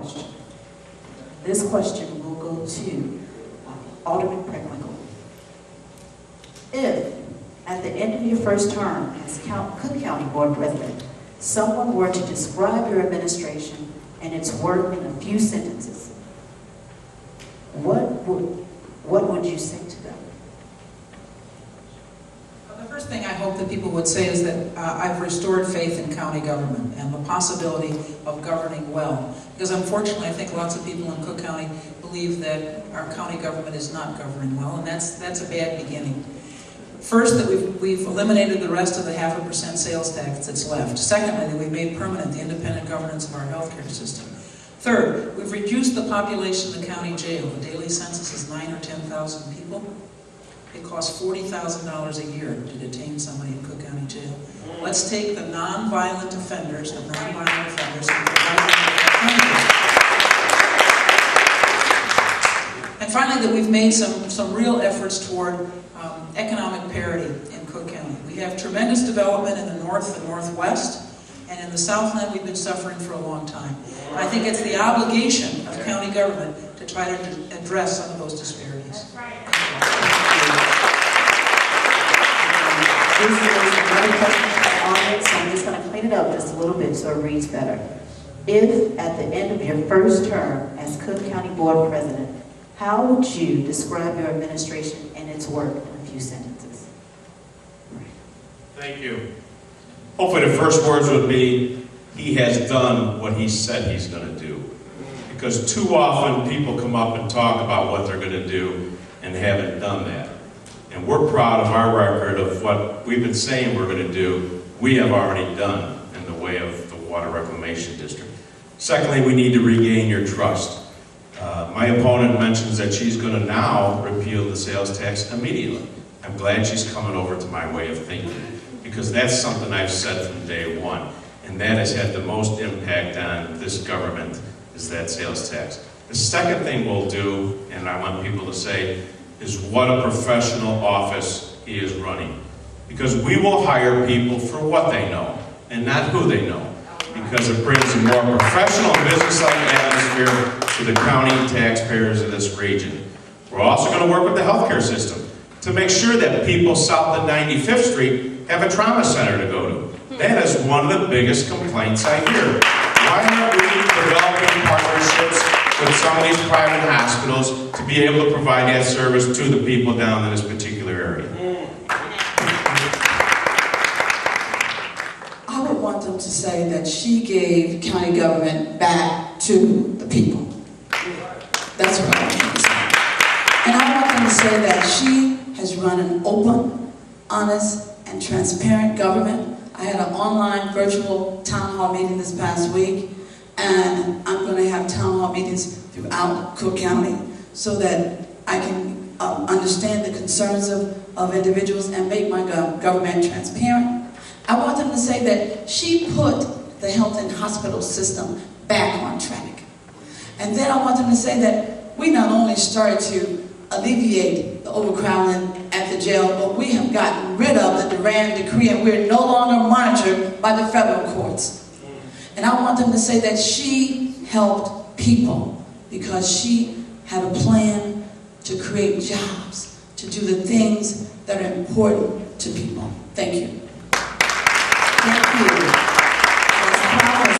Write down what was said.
question. This question will go to Alderman Preckwinkle. If, at the end of your first term as Cook County Board President, someone were to describe your administration and its work in a few sentences, what would you say to them? The first thing I hope that people would say is that I've restored faith in county government and the possibility of governing well. Because unfortunately, I think lots of people in Cook County believe that our county government is not governing well, and that's a bad beginning. First, that we've eliminated the rest of the 0.5% sales tax that's left. Secondly, that we've made permanent the independent governance of our healthcare system. Third, we've reduced the population of the county jail. The daily census is 9,000 or 10,000 people. It costs $40,000 a year to detain somebody in Cook County Jail. Let's take the non-violent offenders, and provide them alternatives. And finally, that we've made some real efforts toward economic parity in Cook County. We have tremendous development in the north and northwest, and in the Southland we've been suffering for a long time. And I think it's the obligation of county government to try to address some of those disparities. This is another question from the audience, so I'm just going to clean it up just a little bit so it reads better. If, at the end of your first term as Cook County Board President, how would you describe your administration and its work in a few sentences? Thank you. Hopefully the first words would be, he has done what he said he's going to do. Because too often people come up and talk about what they're going to do and haven't done that. And we're proud of our record of what we've been saying we're going to do, we have already done in the way of the Water Reclamation District. Secondly, we need to regain your trust. My opponent mentions that she's going to now repeal the sales tax immediately. I'm glad she's coming over to my way of thinking, because that's something I've said from day one, and that has had the most impact on this government, is that sales tax. The second thing we'll do, and I want people to say, is what a professional office he is running. Because we will hire people for what they know, and not who they know. Because it brings a more professional business-like atmosphere to the county taxpayers of this region. We're also going to work with the healthcare system to make sure that people south of 95th Street have a trauma center to go to. That is one of the biggest complaints I hear. Why aren't we developing partnerships with some of these private hospitals to be able to provide that service to the people down in this particular area? I would want them to say that she gave county government back to the people. That's what I want them to say. And I want them to say that she has run an open, honest, and transparent government. I had an online virtual town hall meeting this past week, and I'm going to have town hall meetings throughout Cook County so that I can understand the concerns of individuals and make my government transparent. I want them to say that she put the health and hospital system back on track. And then I want them to say that we not only started to alleviate the overcrowding at the jail, but we have gotten rid of the Duran Decree, and we're no longer monitored by the federal courts. And I want them to say that she helped people because she had a plan to create jobs, to do the things that are important to people. Thank you.